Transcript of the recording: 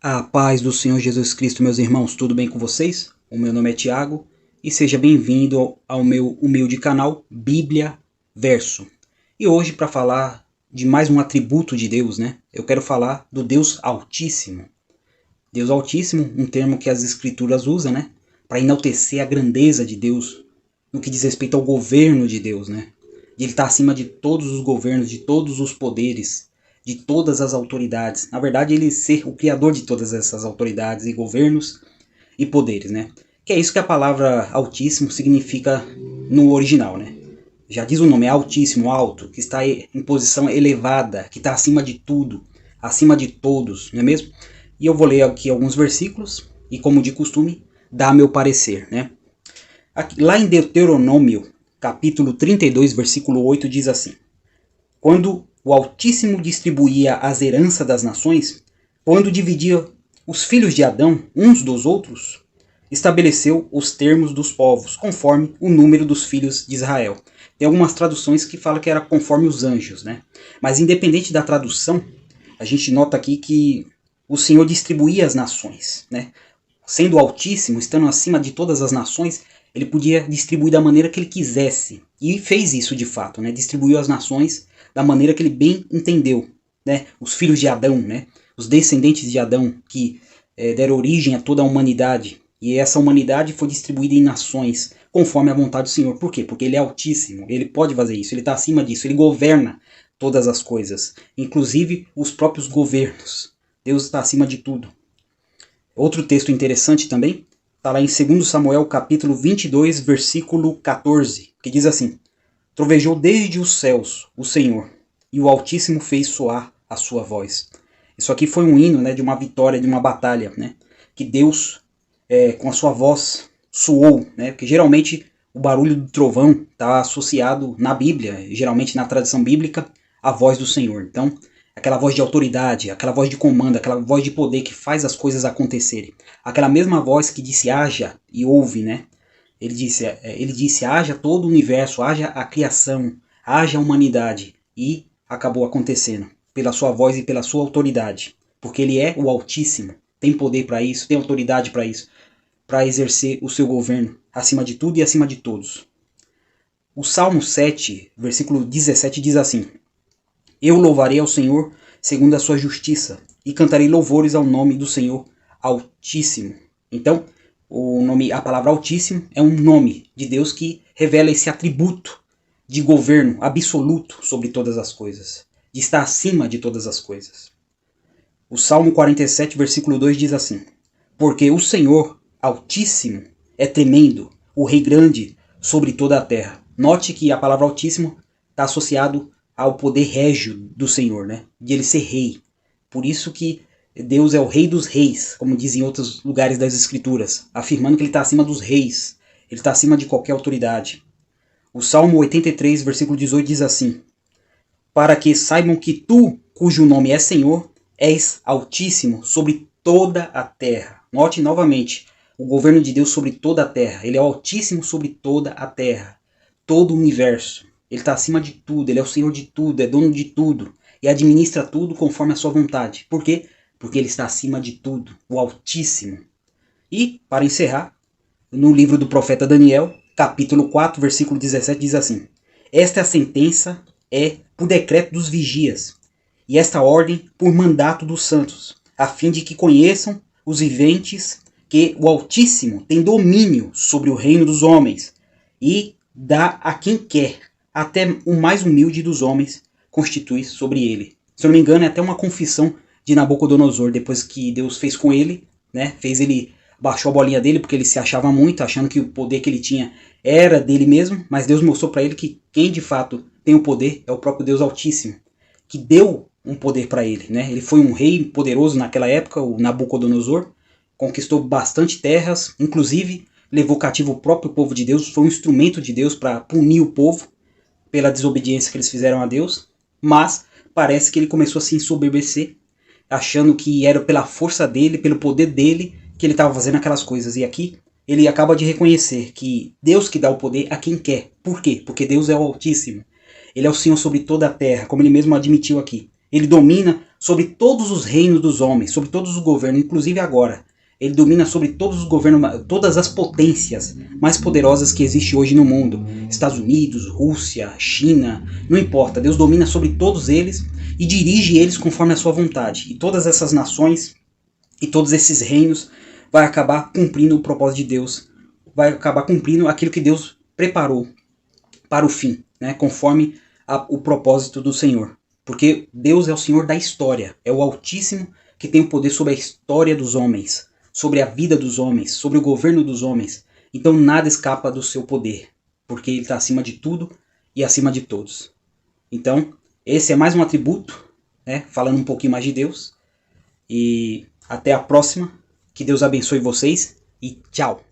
A paz do Senhor Jesus Cristo, meus irmãos, tudo bem com vocês? O meu nome é Tiago e seja bem-vindo ao meu humilde canal Bíblia Verso. E hoje, para falar de mais um atributo de Deus, eu quero falar do Deus Altíssimo. Deus Altíssimo, um termo que as Escrituras usam, para enaltecer a grandeza de Deus no que diz respeito ao governo de Deus, de Ele estar acima de todos os governos, de todos os poderes, de todas as autoridades. Na verdade, ele ser o criador de todas essas autoridades e governos e poderes, Que é isso que a palavra altíssimo significa no original, Já diz o nome, é altíssimo, alto, que está em posição elevada, que está acima de tudo, acima de todos, não é mesmo? E eu vou ler aqui alguns versículos e, como de costume, dar meu parecer, Aqui, lá em Deuteronômio, capítulo 32, versículo 8, diz assim: Quando o Altíssimo distribuía as heranças das nações, quando dividia os filhos de Adão uns dos outros, estabeleceu os termos dos povos, conforme o número dos filhos de Israel. Tem algumas traduções que falam que era conforme os anjos, Mas independente da tradução, a gente nota aqui que o Senhor distribuía as nações, Sendo o Altíssimo, estando acima de todas as nações, ele podia distribuir da maneira que ele quisesse. E fez isso de fato, Distribuiu as nações da maneira que ele bem entendeu, Os filhos de Adão, Os descendentes de Adão que deram origem a toda a humanidade. E essa humanidade foi distribuída em nações, conforme a vontade do Senhor. Por quê? Porque ele é altíssimo, ele pode fazer isso, ele está acima disso, ele governa todas as coisas, inclusive os próprios governos. Deus está acima de tudo. Outro texto interessante também, está lá em 2 Samuel capítulo 22, versículo 14, que diz assim: Trovejou desde os céus o Senhor, e o Altíssimo fez soar a sua voz. Isso aqui foi um hino, de uma vitória, de uma batalha, que Deus, com a sua voz, soou, porque geralmente o barulho do trovão está associado na Bíblia, geralmente na tradição bíblica, à voz do Senhor. Então, aquela voz de autoridade, aquela voz de comando, aquela voz de poder que faz as coisas acontecerem. Aquela mesma voz que disse haja e ouve, Ele disse, haja todo o universo, haja a criação, haja a humanidade. E acabou acontecendo, pela sua voz e pela sua autoridade. Porque ele é o Altíssimo, tem poder para isso, tem autoridade para isso, para exercer o seu governo, acima de tudo e acima de todos. O Salmo 7, versículo 17 diz assim: Eu louvarei ao Senhor segundo a sua justiça, e cantarei louvores ao nome do Senhor Altíssimo. Então, a palavra Altíssimo é um nome de Deus que revela esse atributo de governo absoluto sobre todas as coisas, de estar acima de todas as coisas. O Salmo 47, versículo 2 diz assim: Porque o Senhor Altíssimo é tremendo, o Rei grande sobre toda a terra. Note que a palavra Altíssimo está associado ao poder régio do Senhor, de ele ser rei. Por isso que Deus é o Rei dos reis, como dizem em outros lugares das Escrituras, afirmando que ele está acima dos reis, ele está acima de qualquer autoridade. O Salmo 83, versículo 18 diz assim: Para que saibam que tu, cujo nome é Senhor, és altíssimo sobre toda a terra. Note novamente, o governo de Deus sobre toda a terra. Ele é o altíssimo sobre toda a terra, todo o universo. Ele está acima de tudo, ele é o Senhor de tudo, é dono de tudo. E administra tudo conforme a sua vontade. Por quê? Porque ele está acima de tudo, o Altíssimo. E, para encerrar, no livro do profeta Daniel, capítulo 4, versículo 17, diz assim: Esta sentença é por decreto dos vigias, e esta ordem por mandato dos santos, a fim de que conheçam os viventes que o Altíssimo tem domínio sobre o reino dos homens, e dá a quem quer, até o mais humilde dos homens constitui sobre ele. Se eu não me engano, é até uma confissão de Nabucodonosor, depois que Deus fez com ele, baixou a bolinha dele, porque ele se achava muito, achando que o poder que ele tinha era dele mesmo, mas Deus mostrou para ele que quem de fato tem o poder é o próprio Deus Altíssimo, que deu um poder para ele, Ele foi um rei poderoso naquela época, o Nabucodonosor, conquistou bastante terras, inclusive levou cativo o próprio povo de Deus, foi um instrumento de Deus para punir o povo pela desobediência que eles fizeram a Deus, mas parece que ele começou a se ensoberbecer, achando que era pela força dele, pelo poder dele, que ele estava fazendo aquelas coisas. E aqui ele acaba de reconhecer que Deus que dá o poder a quem quer. Por quê? Porque Deus é o Altíssimo. Ele é o Senhor sobre toda a terra, como ele mesmo admitiu aqui. Ele domina sobre todos os reinos dos homens, sobre todos os governos, inclusive agora. Ele domina sobre todos os governos, todas as potências mais poderosas que existem hoje no mundo. Estados Unidos, Rússia, China, não importa. Deus domina sobre todos eles e dirige eles conforme a sua vontade. E todas essas nações e todos esses reinos vai acabar cumprindo o propósito de Deus. Vai acabar cumprindo aquilo que Deus preparou para o fim, né? Conforme o propósito do Senhor. Porque Deus é o Senhor da história. É o Altíssimo que tem o poder sobre a história dos homens, sobre a vida dos homens, sobre o governo dos homens. Então nada escapa do seu poder, porque ele está acima de tudo e acima de todos. Então, esse é mais um atributo, né, falando um pouquinho mais de Deus. E até a próxima. Que Deus abençoe vocês e tchau!